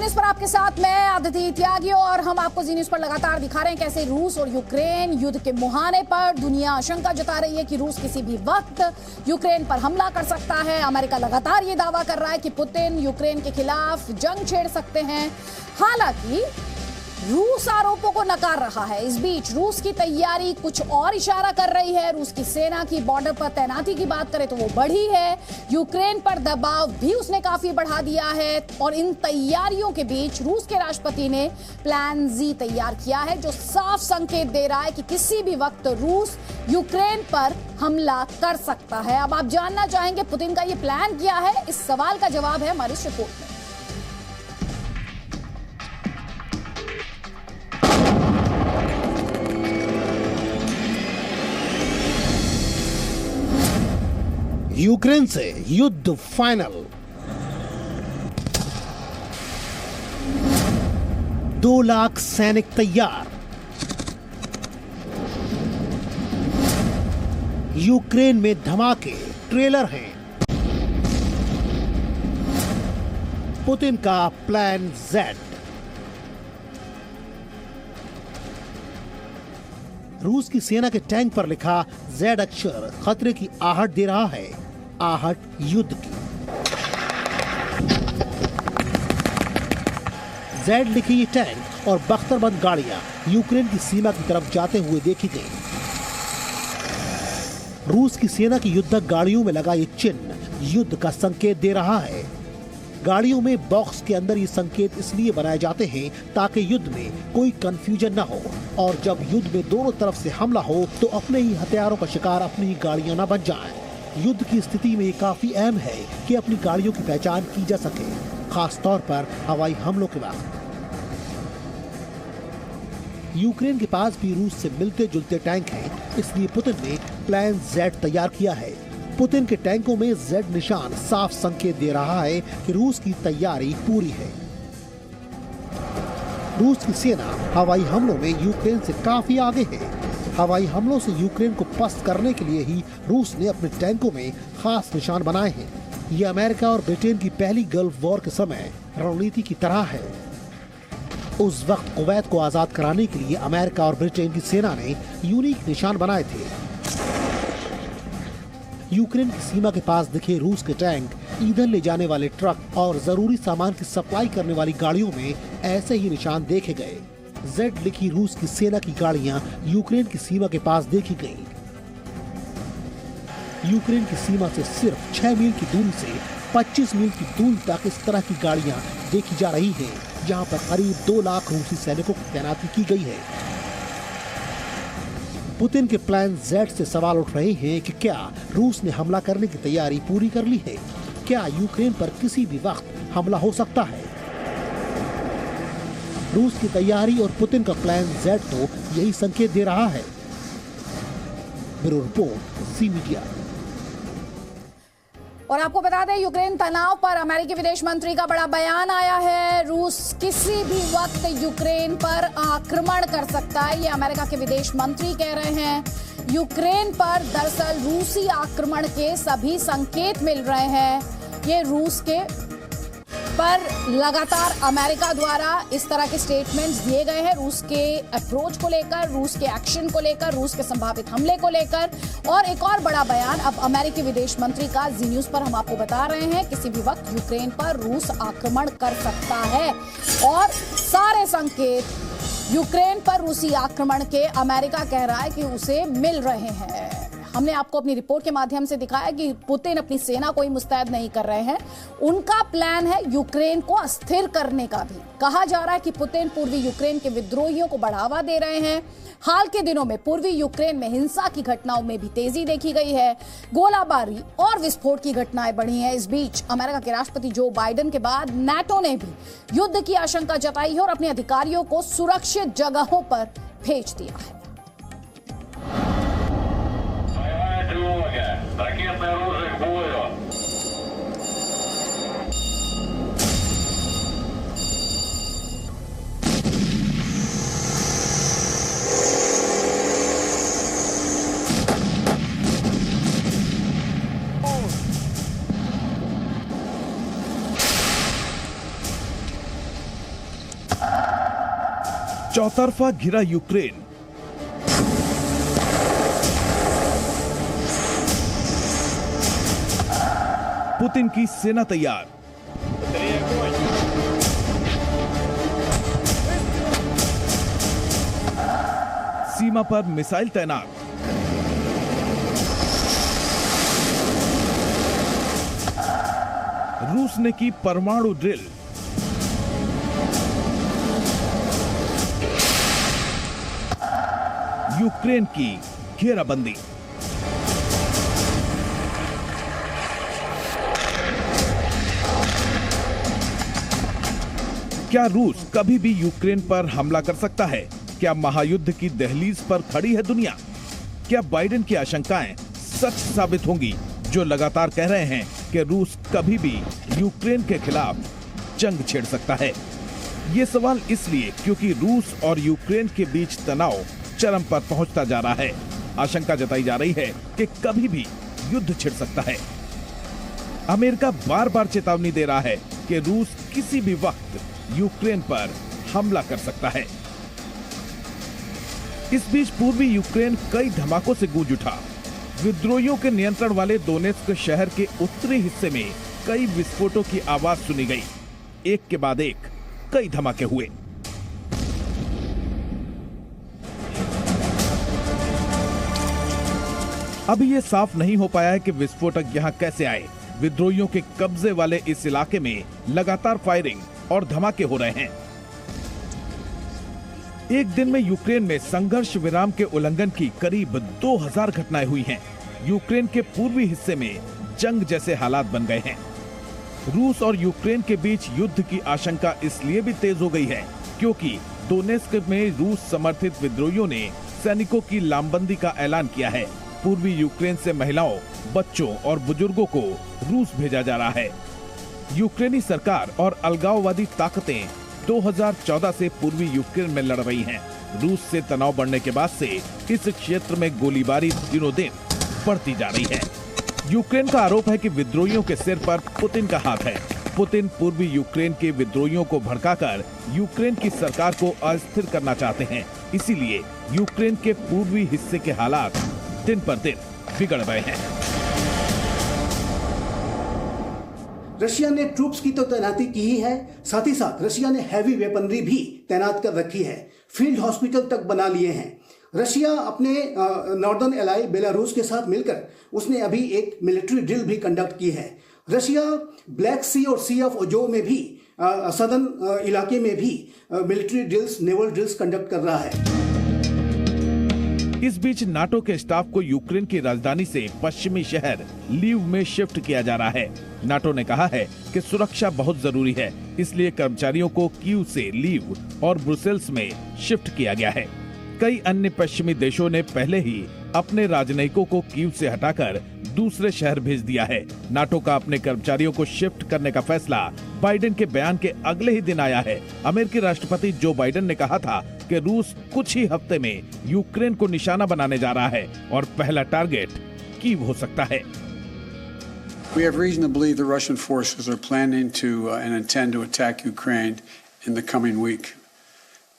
News पर आपके साथ मैं आदिति त्यागी और हम आपको जी न्यूज पर लगातार दिखा रहे हैं कैसे रूस और यूक्रेन युद्ध के मुहाने पर। दुनिया आशंका जता रही है कि रूस किसी भी वक्त यूक्रेन पर हमला कर सकता है। अमेरिका लगातार ये दावा कर रहा है कि पुतिन यूक्रेन के खिलाफ जंग छेड़ सकते हैं। हालांकि रूस आरोपों को नकार रहा है। इस बीच रूस की तैयारी कुछ और इशारा कर रही है। रूस की सेना की बॉर्डर पर तैनाती की बात करें तो वो बढ़ी है। यूक्रेन पर दबाव भी उसने काफी बढ़ा दिया है और इन तैयारियों के बीच रूस के राष्ट्रपति ने प्लान जी तैयार किया है, जो साफ संकेत दे रहा है कि किसी भी वक्त रूस यूक्रेन पर हमला कर सकता है। अब आप जानना चाहेंगे पुतिन का ये प्लान क्या है? इस सवाल का जवाब है हमारी इस रिपोर्ट में। यूक्रेन से युद्ध फाइनल। 2 लाख सैनिक तैयार। यूक्रेन में धमाके, ट्रेलर हैं। पुतिन का प्लान जेड। रूस की सेना के टैंक पर लिखा जेड अक्षर खतरे की आहट दे रहा है, आहट युद्ध की। जेड लिखी ये टैंक और बख्तरबंद गाड़ियां यूक्रेन की सीमा की तरफ जाते हुए देखी गई। रूस की सेना की युद्धक गाड़ियों में लगा ये चिन्ह युद्ध का संकेत दे रहा है। गाड़ियों में बॉक्स के अंदर ये संकेत इसलिए बनाए जाते हैं ताकि युद्ध में कोई कंफ्यूजन न हो और जब युद्ध में दोनों तरफ से हमला हो तो अपने ही हथियारों का शिकार अपनी ही गाड़ियां न बन जाएं। युद्ध की स्थिति में ये काफी अहम है कि अपनी गाड़ियों की पहचान की जा सके, खास तौर पर हवाई हमलों के वक्त। यूक्रेन के पास भी रूस से मिलते जुलते टैंक हैं, इसलिए पुतिन ने प्लान जेड तैयार किया है। पुतिन के टैंकों में जेड निशान साफ संकेत दे रहा है कि रूस की तैयारी पूरी है। रूस की सेना हवाई हमलों में यूक्रेन से काफी आगे है। हवाई हमलों से यूक्रेन को पस्त करने के लिए ही रूस ने अपने टैंकों में खास निशान बनाए हैं। ये अमेरिका और ब्रिटेन की पहली गल्फ वॉर के समय रणनीति की तरह है। उस वक्त कुवैत को आजाद कराने के लिए अमेरिका और ब्रिटेन की सेना ने यूनिक निशान बनाए थे। यूक्रेन की सीमा के पास दिखे रूस के टैंक, ईंधन ले जाने वाले ट्रक और जरूरी सामान की सप्लाई करने वाली गाड़ियों में ऐसे ही निशान देखे गए। जेड लिखी रूस की सेना की गाड़ियां यूक्रेन की सीमा के पास देखी गईं। यूक्रेन की सीमा से सिर्फ 6 मील की दूरी से 25 मील की दूरी तक इस तरह की गाड़ियां देखी जा रही हैं, जहां पर करीब 2 लाख रूसी सैनिकों की तैनाती की गई है। पुतिन के प्लान जेड से सवाल उठ रहे हैं कि क्या रूस ने हमला करने की तैयारी पूरी कर ली है? क्या यूक्रेन पर किसी भी वक्त हमला हो सकता है? रूस की तैयारी और पुतिन का प्लान जेड तो यही संकेत दे रहा है। Bureau report, C media. और आपको बता दें, यूक्रेन तनाव पर अमेरिकी विदेश मंत्री का बड़ा बयान आया है। रूस किसी भी वक्त यूक्रेन पर आक्रमण कर सकता है, ये अमेरिका के विदेश मंत्री कह रहे हैं। यूक्रेन पर दरअसल रूसी आक्रमण के सभी संकेत मिल रहे हैं। ये रूस के पर लगातार अमेरिका द्वारा इस तरह के स्टेटमेंट्स दिए गए हैं, रूस के अप्रोच को लेकर, रूस के एक्शन को लेकर, रूस के संभावित हमले को लेकर। और एक और बड़ा बयान अब अमेरिकी विदेश मंत्री का जी न्यूज पर हम आपको बता रहे हैं। किसी भी वक्त यूक्रेन पर रूस आक्रमण कर सकता है और सारे संकेत यूक्रेन पर रूसी आक्रमण के अमेरिका कह रहा है कि उसे मिल रहे हैं। हमने आपको अपनी रिपोर्ट के माध्यम से दिखाया कि पुतिन अपनी सेना को ही मुस्तैद नहीं कर रहे हैं, उनका प्लान है यूक्रेन को अस्थिर करने का भी। कहा जा रहा है कि पुतिन पूर्वी यूक्रेन के विद्रोहियों को बढ़ावा दे रहे हैं। हाल के दिनों में पूर्वी यूक्रेन में हिंसा की घटनाओं में भी तेजी देखी गई है। गोलाबारी और विस्फोट की घटनाएं बढ़ी हैं। इस बीच अमेरिका के राष्ट्रपति जो बाइडेन के बाद नाटो ने भी युद्ध की आशंका जताई है और अपने अधिकारियों को सुरक्षित जगहों पर भेज दिया है। Ракетное оружие к бою! चौतरफा घिरा यूक्रेन। पुतिन की सेना तैयार। सीमा पर मिसाइल तैनात। रूस ने की परमाणु ड्रिल। यूक्रेन की घेराबंदी। क्या रूस कभी भी यूक्रेन पर हमला कर सकता है? क्या महायुद्ध की दहलीज पर खड़ी है दुनिया? क्या बाइडेन की आशंकाएं सच साबित होंगी, जो लगातार कह रहे हैं कि रूस कभी भी यूक्रेन के खिलाफ जंग छेड़ सकता है? ये सवाल इसलिए क्योंकि रूस और यूक्रेन के बीच तनाव चरम पर पहुंचता जा रहा है। आशंका जताई जा रही है कि कभी भी युद्ध छिड़ सकता है। अमेरिका बार बार चेतावनी दे रहा है कि रूस किसी भी वक्त यूक्रेन पर हमला कर सकता है। इस बीच पूर्वी यूक्रेन कई धमाकों से गूंज उठा। विद्रोहियों के नियंत्रण वाले दोनेत्स्क शहर के उत्तरी हिस्से में कई विस्फोटों की आवाज सुनी गई। एक के बाद एक कई धमाके हुए। अभी यह साफ नहीं हो पाया है कि विस्फोटक यहां कैसे आए। विद्रोहियों के कब्जे वाले इस इलाके में लगातार फायरिंग और धमाके हो रहे हैं। एक दिन में यूक्रेन में संघर्ष विराम के उल्लंघन की करीब 2000 घटनाएं हुई हैं। यूक्रेन के पूर्वी हिस्से में जंग जैसे हालात बन गए हैं। रूस और यूक्रेन के बीच युद्ध की आशंका इसलिए भी तेज हो गई है क्योंकि दोनेत्स्क में रूस समर्थित विद्रोहियों ने सैनिकों की लामबंदी का ऐलान किया है। पूर्वी यूक्रेन से महिलाओं, बच्चों और बुजुर्गों को रूस भेजा जा रहा है। यूक्रेनी सरकार और अलगाववादी ताकतें 2014 से पूर्वी यूक्रेन में लड़ रही हैं। रूस से तनाव बढ़ने के बाद से इस क्षेत्र में गोलीबारी दिनों दिन बढ़ती जा रही है। यूक्रेन का आरोप है कि विद्रोहियों के सिर पर पुतिन का हाथ है। पुतिन पूर्वी यूक्रेन के विद्रोहियों को भड़काकर यूक्रेन की सरकार को अस्थिर करना चाहते हैं। इसीलिए यूक्रेन के पूर्वी हिस्से के हालात दिन पर दिन बिगड़ रहे हैं। रशिया ने ट्रूप्स की तो तैनाती की ही है, साथ ही साथ रशिया ने हैवी वेपनरी भी तैनात कर रखी है। फील्ड हॉस्पिटल तक बना लिए हैं। रशिया अपने नॉर्दर्न एलाई बेलारूस के साथ मिलकर उसने अभी एक मिलिट्री ड्रिल भी कंडक्ट की है। रशिया ब्लैक सी और सी ऑफ ओजो में भी सदर्न इलाके में भी military drills, naval drills conduct कर रहा है। इस बीच नाटो के स्टाफ को यूक्रेन की राजधानी से पश्चिमी शहर लीव में शिफ्ट किया जा रहा है। नाटो ने कहा है कि सुरक्षा बहुत जरूरी है, इसलिए कर्मचारियों को कीव से लीव और ब्रुसेल्स में शिफ्ट किया गया है। कई अन्य पश्चिमी देशों ने पहले ही अपने राजनयिकों को कीव से हटाकर दूसरे शहर भेज दिया है। नाटो का अपने कर्मचारियों को शिफ्ट करने का फैसला बाइडेन के बयान के अगले ही दिन आया है। अमेरिकी राष्ट्रपति जो बाइडेन ने कहा था कि रूस कुछ ही हफ्ते में यूक्रेन को निशाना बनाने जा रहा है और पहला टारगेट कीव हो सकता है। We have reason to believe the Russian forces are planning to and intend to attack Ukraine in the coming week,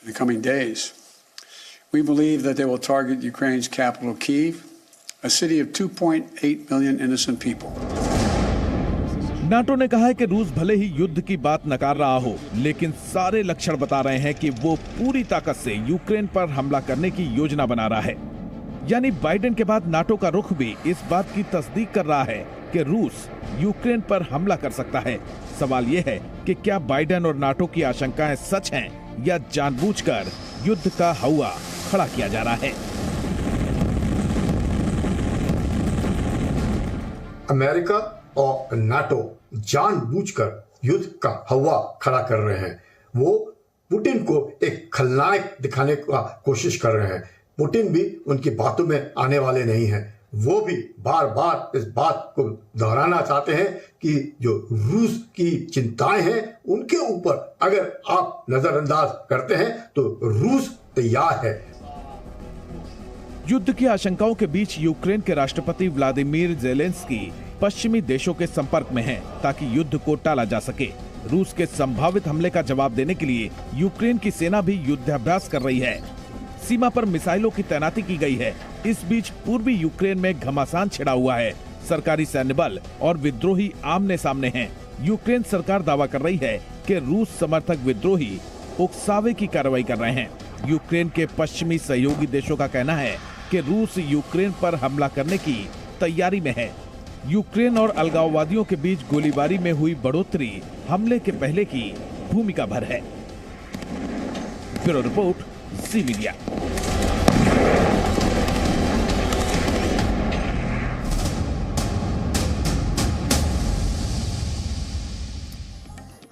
in the coming days. We believe that they will target Ukraine's capital, Kyiv, a city of 2.8 million innocent people. NATO ने कहा है कि रूस भले ही युद्ध की बात नकार रहा हो, लेकिन सारे लक्षण बता रहे हैं कि वो पूरी ताकत से यूक्रेन पर हमला करने की योजना बना रहा है। यानी बाइडेन के बाद नाटो का रुख भी इस बात की तस्दीक कर रहा है कि रूस यूक्रेन पर हमला कर सकता है। सवाल ये है कि क्या बाइडेन और नाटो की आशंकाएं सच हैं या जानबूझकर युद्ध का हवा खड़ा किया जा रहा है। अमेरिका और नाटो जानबूझकर युद्ध का हवा खड़ा कर रहे हैं। वो पुतिन को एक खलनायक दिखाने का कोशिश कर रहे हैं। पुतिन भी उनकी बातों में आने वाले नहीं हैं। वो भी बार बार इस बात को दोहराना चाहते हैं कि जो रूस की चिंताएं हैं उनके ऊपर अगर आप नजरअंदाज करते हैं तो रूस तैयार है। युद्ध की आशंकाओं के बीच यूक्रेन के राष्ट्रपति व्लादिमीर ज़ेलेंस्की पश्चिमी देशों के संपर्क में हैं ताकि युद्ध को टाला जा सके। रूस के संभावित हमले का जवाब देने के लिए यूक्रेन की सेना भी युद्धाभ्यास कर रही है। सीमा पर मिसाइलों की तैनाती की गई है। इस बीच पूर्वी यूक्रेन में घमासान छिड़ा हुआ है। सरकारी सैन्य बल और विद्रोही आमने सामने हैं। यूक्रेन सरकार दावा कर रही है कि रूस समर्थक विद्रोही उकसावे की कार्रवाई कर रहे हैं। यूक्रेन के पश्चिमी सहयोगी देशों का कहना है कि रूस यूक्रेन पर हमला करने की तैयारी में है। यूक्रेन और अलगाववादियों के बीच गोलीबारी में हुई बढ़ोतरी हमले के पहले की भूमिका भर है। Bureau report, C media.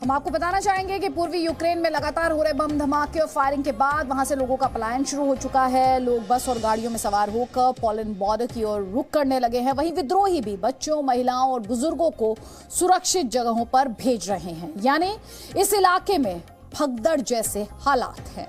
हम आपको बताना चाहेंगे कि पूर्वी यूक्रेन में लगातार हो रहे बम धमाके और फायरिंग के बाद वहां से लोगों का पलायन शुरू हो चुका है। लोग बस और गाड़ियों में सवार होकर पोलैंड बॉर्डर की ओर रुख करने लगे हैं। वहीं विद्रोही भी बच्चों, महिलाओं और बुजुर्गों को सुरक्षित जगहों पर भेज रहे हैं। यानी इस इलाके में भगदड़ जैसे हालात हैं।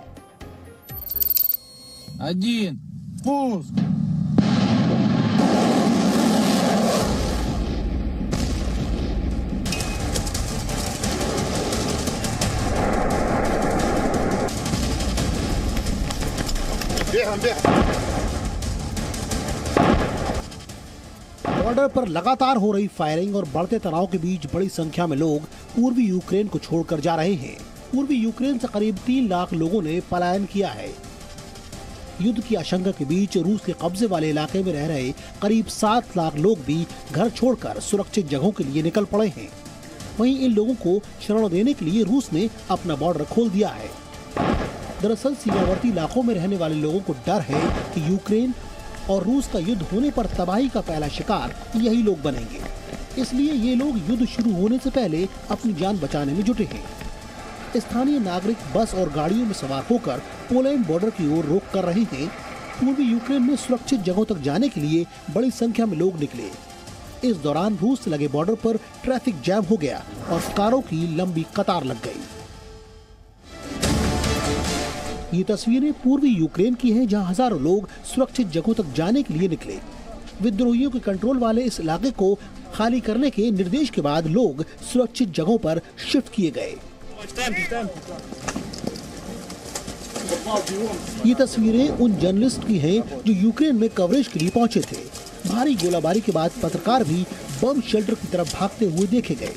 बॉर्डर पर लगातार हो रही फायरिंग और बढ़ते तनाव के बीच बड़ी संख्या में लोग पूर्वी यूक्रेन को छोड़कर जा रहे हैं। पूर्वी यूक्रेन से करीब 3 लाख लोगों ने पलायन किया है। युद्ध की आशंका के बीच रूस के कब्जे वाले इलाके में रह रहे करीब 7 लाख लोग भी घर छोड़कर सुरक्षित जगहों के लिए निकल पड़े हैं। वहीं इन लोगों को शरण देने के लिए रूस ने अपना बॉर्डर खोल दिया है। दरअसल सीमावर्ती इलाकों में रहने वाले लोगों को डर है कि यूक्रेन और रूस का युद्ध होने पर तबाही का पहला शिकार यही लोग बनेंगे। इसलिए ये लोग युद्ध शुरू होने से पहले अपनी जान बचाने में जुटे हैं। स्थानीय नागरिक बस और गाड़ियों में सवार होकर पोलैंड बॉर्डर की ओर रुख कर रहे हैं। पूर्वी यूक्रेन में सुरक्षित जगहों तक जाने के लिए बड़ी संख्या में लोग निकले। इस दौरान रूस से लगे बॉर्डर पर ट्रैफिक जैम हो गया और कारों की लंबी कतार लग गई। ये तस्वीरें पूर्वी यूक्रेन की हैं, जहां हजारों लोग सुरक्षित जगहों तक जाने के लिए निकले। विद्रोहियों के कंट्रोल वाले इस इलाके को खाली करने के निर्देश के बाद लोग सुरक्षित जगहों पर शिफ्ट किए गए। ये तस्वीरें उन जर्नलिस्ट की हैं जो यूक्रेन में कवरेज के लिए पहुंचे थे। भारी गोलाबारी के बाद पत्रकार भी बम शेल्टर की तरफ भागते हुए देखे गए।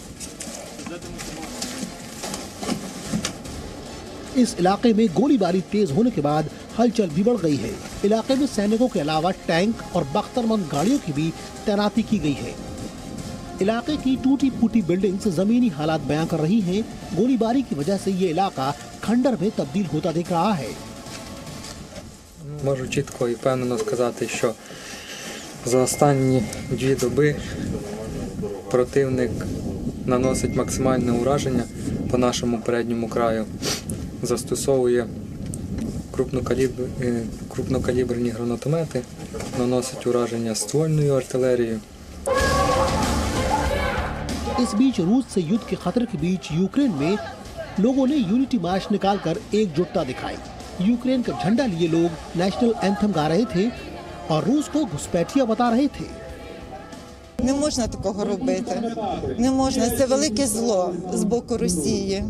इस इलाके में गोलीबारी तेज होने के बाद हलचल भी बढ़ गई है। इलाके में सैनिकों के अलावा टैंक और बख्तरबंद गाड़ियों की भी तैनाती की गई है। इलाके की टूटी फूटी बिल्डिंग्स जमीनी हालात बयां कर रही हैं। गोलीबारी की वजह से ये इलाका खंडर में तब्दील होता दिख रहा है। Можу чітко і впевнено сказати, що за останні 2 доби противник наносить максимальне ураження по нашому передньому краю, застосовує крупнокаліберні гранатомети, наносить ураження ствольною артилерією. इस बीच रूस से युद्ध के खतरे के बीच यूक्रेन में लोगों ने यूनिटी मार्च निकालकर एकजुटता दिखाई। यूक्रेन का झंडा लिए लोग नेशनल एंथम गा रहे थे और रूस को घुसपैठिया बता रहे थे। Не можна такого робити. Не можна. Це велике зло з боку Росії.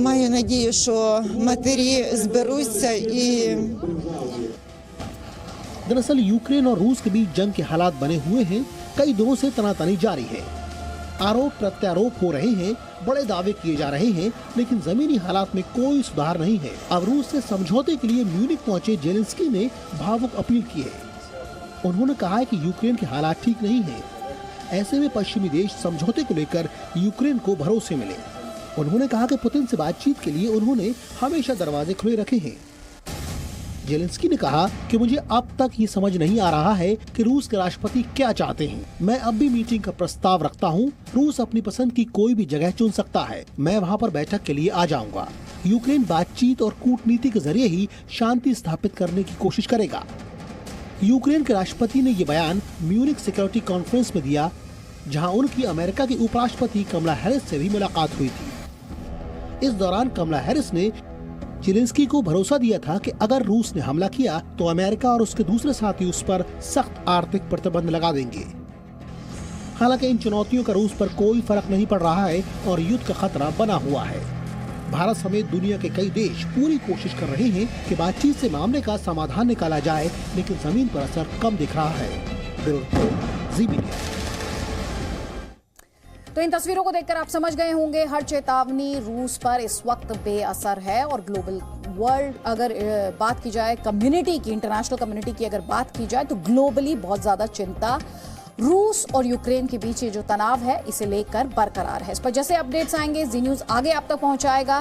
Маю надію, що матері зберуться і दरअसल यूक्रेन और रूस के बीच जंग के हालात बने हुए हैं। कई दिनों से तनातनी जारी है। आरोप प्रत्यारोप हो रहे हैं, बड़े दावे किए जा रहे हैं, लेकिन जमीनी हालात में कोई सुधार नहीं है। अब रूस से समझौते के लिए म्यूनिख पहुंचे जेलेंस्की ने भावुक अपील की है। उन्होंने कहा है कि यूक्रेन के हालात ठीक नहीं है। ऐसे में पश्चिमी देश समझौते को लेकर यूक्रेन को भरोसे मिले। उन्होंने कहा कि पुतिन से बातचीत के लिए उन्होंने हमेशा दरवाजे खुले रखे हैं। जेलेंस्की ने कहा कि मुझे अब तक ये समझ नहीं आ रहा है कि रूस के राष्ट्रपति क्या चाहते हैं। मैं अब भी मीटिंग का प्रस्ताव रखता हूँ। रूस अपनी पसंद की कोई भी जगह चुन सकता है। मैं वहाँ पर बैठक के लिए आ जाऊँगा। यूक्रेन बातचीत और कूटनीति के जरिए ही शांति स्थापित करने की कोशिश करेगा। यूक्रेन के राष्ट्रपति ने ये बयान म्यूनिख सिक्योरिटी कॉन्फ्रेंस में दिया, जहाँ उनकी अमेरिका की उपराष्ट्रपति कमला हैरिस से भी मुलाकात हुई थी। इस दौरान कमला हैरिस ने जेलेंस्की को भरोसा दिया था कि अगर रूस ने हमला किया तो अमेरिका और उसके दूसरे साथी उस पर सख्त आर्थिक प्रतिबंध लगा देंगे। हालांकि इन चुनौतियों का रूस पर कोई फर्क नहीं पड़ रहा है और युद्ध का खतरा बना हुआ है। भारत समेत दुनिया के कई देश पूरी कोशिश कर रहे हैं कि बातचीत से मामले का समाधान निकाला जाए, लेकिन जमीन पर असर कम दिख रहा है। ब्यूरो रिपोर्ट, ज़ी मीडिया। तो इन तस्वीरों को देखकर आप समझ गए होंगे, हर चेतावनी रूस पर इस वक्त बेअसर है। और ग्लोबल वर्ल्ड अगर बात की जाए कम्युनिटी की, इंटरनेशनल कम्युनिटी की अगर बात की जाए, तो ग्लोबली बहुत ज्यादा चिंता रूस और यूक्रेन के बीच ये जो तनाव है इसे लेकर बरकरार है। इस पर जैसे अपडेट्स आएंगे जी न्यूज़ आगे आप तक पहुंचाएगा।